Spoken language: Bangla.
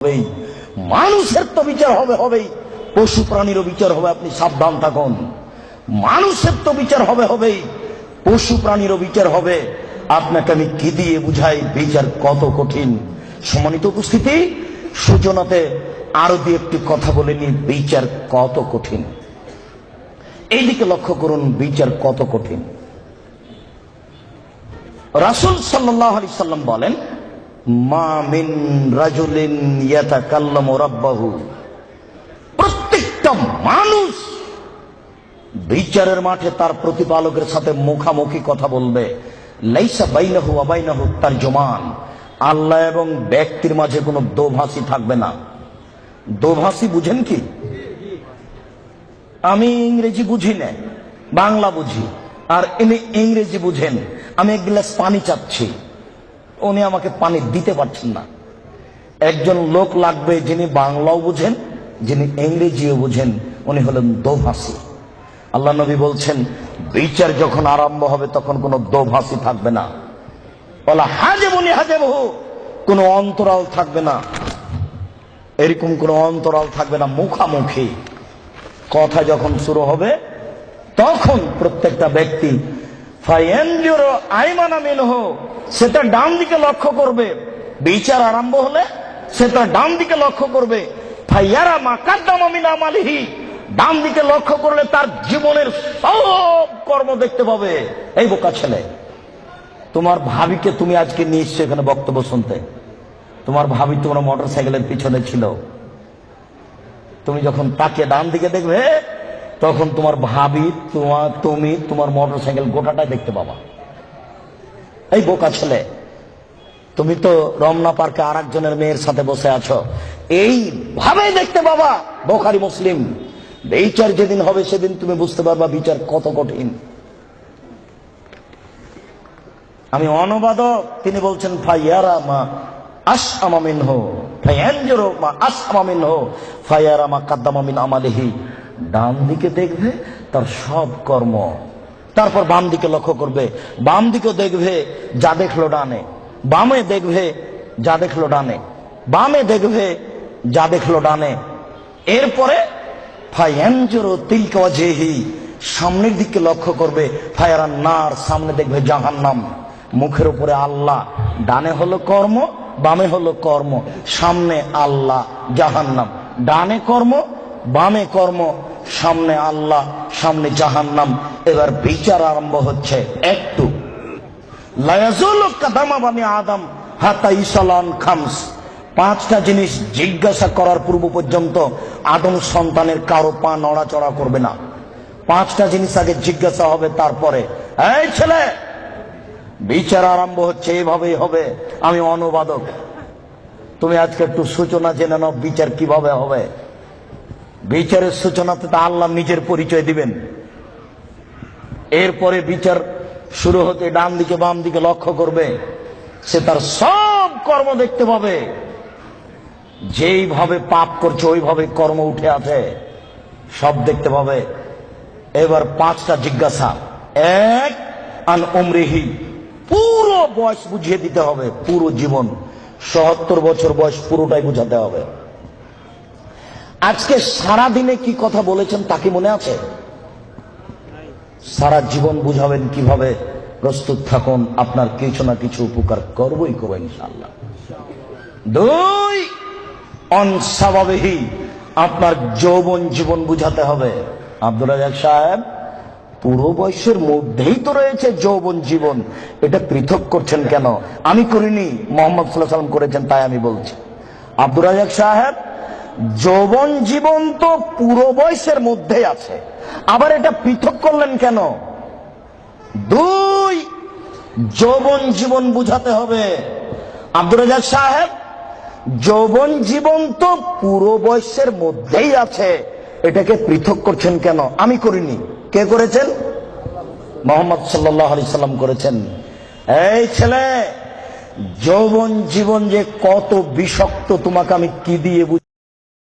হবেই, মানুষের তো বিচার হবে হবেই, পশু প্রাণীরও বিচার হবে। আপনি সাবধান থাকুন। মানুষের তো বিচার হবে হবেই, পশু প্রাণীরও বিচার হবে। আপনাকে আমি কি দিয়ে বুঝাই বিচার কত কঠিন। সম্মানিত উপস্থিতি, সূচনাতে আরো দিয়ে একটি কথা বলে নি, বিচার কত কঠিন। এইদিকে লক্ষ্য করুন, বিচার কত কঠিন। রাসূল সাল্লাল্লাহু আলাইহি সাল্লাম বলেন, মা মিন রাজুলিন ইয়াতাকাল্লামু রাব্বাহু, প্রত্যেকটা মানুষ বিচারের মাঠে তার প্রতিপালকের সাথে মুখামুখি কথা বলবে। লাইসা বাইনাহু ওয়া বাইনাহু তারজুমান, আল্লাহ এবং ব্যক্তির মাঝে কোনো দোভাষী থাকবে না। দোভাষী বুঝেন কি? আমি ইংরেজি বুঝি না, বাংলা বুঝি, আর ইনি ইংরেজি বুঝেন। আমি এক গ্লাস পানি চাচ্ছি, উনি আমাকে পানি দিতে পারছেন না। একজন লোক লাগবে যিনি বাংলাও বুঝেন, যিনি ইংরেজিও বুঝেন, উনি হলেন দোভাষী। আল্লাহ নবী বলছেন, বিচার যখন আরম্ভ হবে তখন কোনো দোভাষী থাকবে না। ওয়ালা হাজেবুনি হাজেবহু, কোনো অন্তরাল থাকবে না। এরকম কোনো অন্তরাল থাকবে না। মুখামুখি কথা যখন শুরু হবে তখন প্রত্যেকটা ব্যক্তি ফায়ানজুরু আইমানা মিনহু, সেটা ডান দিকে লক্ষ্য করবে। বিচার আরম্ভ হলে সেটা ডান দিকে লক্ষ্য করবে। ফায়ারা মা কাদ্দামা মিন আমালিহি, ডান দিকে লক্ষ্য করলে তার জীবনের সব কর্ম দেখতে পাবে। এই বোকা ছেলে, তোমার ভাবিকে তুমি আজকে নিয়ে এসছো এখানে বক্তব্য শুনতে। তোমার ভাবি তোমার মোটর সাইকেলের পিছনে ছিল। তুমি যখন তাকে ডান দিকে দেখবে তখন তোমার ভাবি, তুমি তোমার মোটর সাইকেল গোটাটাই দেখতে পাবা। এই বোকা ছেলে, তুমি তো রমনা পার্কে আর একজনের মেয়ের সাথে বসে আছো, এইভাবে দেখতে পাবা। বুখারী মুসলিম। বিচার যেদিন হবে সেদিন তুমি বুঝতে পারবা বিচার কত কঠিন। আমি অনুবাদক, তিনি বলছেন ফায়ারা মা আসআমা মিনহু, ফায়ানজুরু মা আসআমা মিনহু, ফায়ারা মা কাদ্দামা মিন আমালিহি। ডান দিকে দেখবে তার সব কর্ম, তারপর বাম দিকে লক্ষ্য করবে। বাম দিকে দেখবে যা দেখলো ডানে, বামে দেখবে যা দেখলো ডানে, বামে দেখবে যা দেখলো ডানে। এরপরে ফায়ানজুরু তিলকা ওয়াজহি, সামনের দিকে লক্ষ্য করবে। ফায়ারান নার, সামনে দেখবে জাহান্নাম। মুখের উপরে আল্লাহ, ডানে হলো কর্ম, বামে হলো কর্ম। সামনে আল্লাহ, জাহান্নাম। ডানে কর্ম, বামে কর্ম, সামনে আল্লাহ, সামনে জাহান্নাম। এবার বিচার আরম্ভ হচ্ছে। একটু লা ইয়াজুলু কাদামা বানি আদম হাত্তা ইসালান খামস, পাঁচটা জিনিস জিজ্ঞাসা করার পূর্ব পর্যন্ত আদম সন্তানের কারো পা নড়াচড়া করবে না। পাঁচটা জিনিস আগে জিজ্ঞাসা হবে, তারপরে এই ছেলে বিচার আরম্ভ হচ্ছে। এভাবেই হবে। আমি অনুবাদক, তুমি আজকে একটু সূচনা জেনে নাও বিচার কিভাবে হবে। বিচারের সূচনাতে তো আল্লাহ নিজের পরিচয় দিবেন। এরপরে বিচার শুরু হতে ডান দিকে বাম দিকে লক্ষ্য করবে, সে তার সব কর্ম দেখতে পাবে। যেইভাবে পাপ করছে ওইভাবে কর্ম উঠে আছে, সব দেখতে পাবে। এবার পাঁচটা জিজ্ঞাসা। এক, আন উমরিহি, পুরো বয়স বুঝিয়ে দিতে হবে, পুরো জীবন। ৭৭ বছর বয়স পুরোটাই বুঝাতে হবে। আজকে সারা দিনে কি কথা বলেছেন তা কি মনে আছে? সারা জীবন বুঝাবেন কিভাবে? প্রস্তুত থাকুন, আপনার কিছু না কিছু উপকার করবই করবো ইনশাআল্লাহ। দুই, অনসাবাবিহি, আপনার যৌবন জীবন বুঝাতে হবে। আব্দুর রাজ্জাক সাহেব, পুরো বয়সের মধ্যেই তো রয়েছে যৌবন জীবন, এটা পৃথক করছেন কেন? আমি করিনি, মুহাম্মদ সাল্লাল্লাহু আলাইহি ওয়াসাল্লাম করেছেন, তাই আমি বলছি। আব্দুর রাজ্জাক সাহেব, যৌবন জীবন তো পুরো বয়সের মধ্যেই আছে, আবার এটা পৃথক করলেন কেন? দুই, যৌবন জীবন বুঝাতে হবে। আব্দুর রাজ্জাক সাহেব, যৌবন জীবন তো পুরো বয়সের মধ্যেই আছে, এটাকে পৃথক করছেন কেন? আমি করিনি। কে করেছেন? মুহাম্মদ সাল্লাল্লাহু আলাইহি সাল্লাম করেছেন। এই ছেলে, যৌবন জীবন যে কত বিষাক্ত তোমাকে আমি কি দিয়ে বুঝাবো?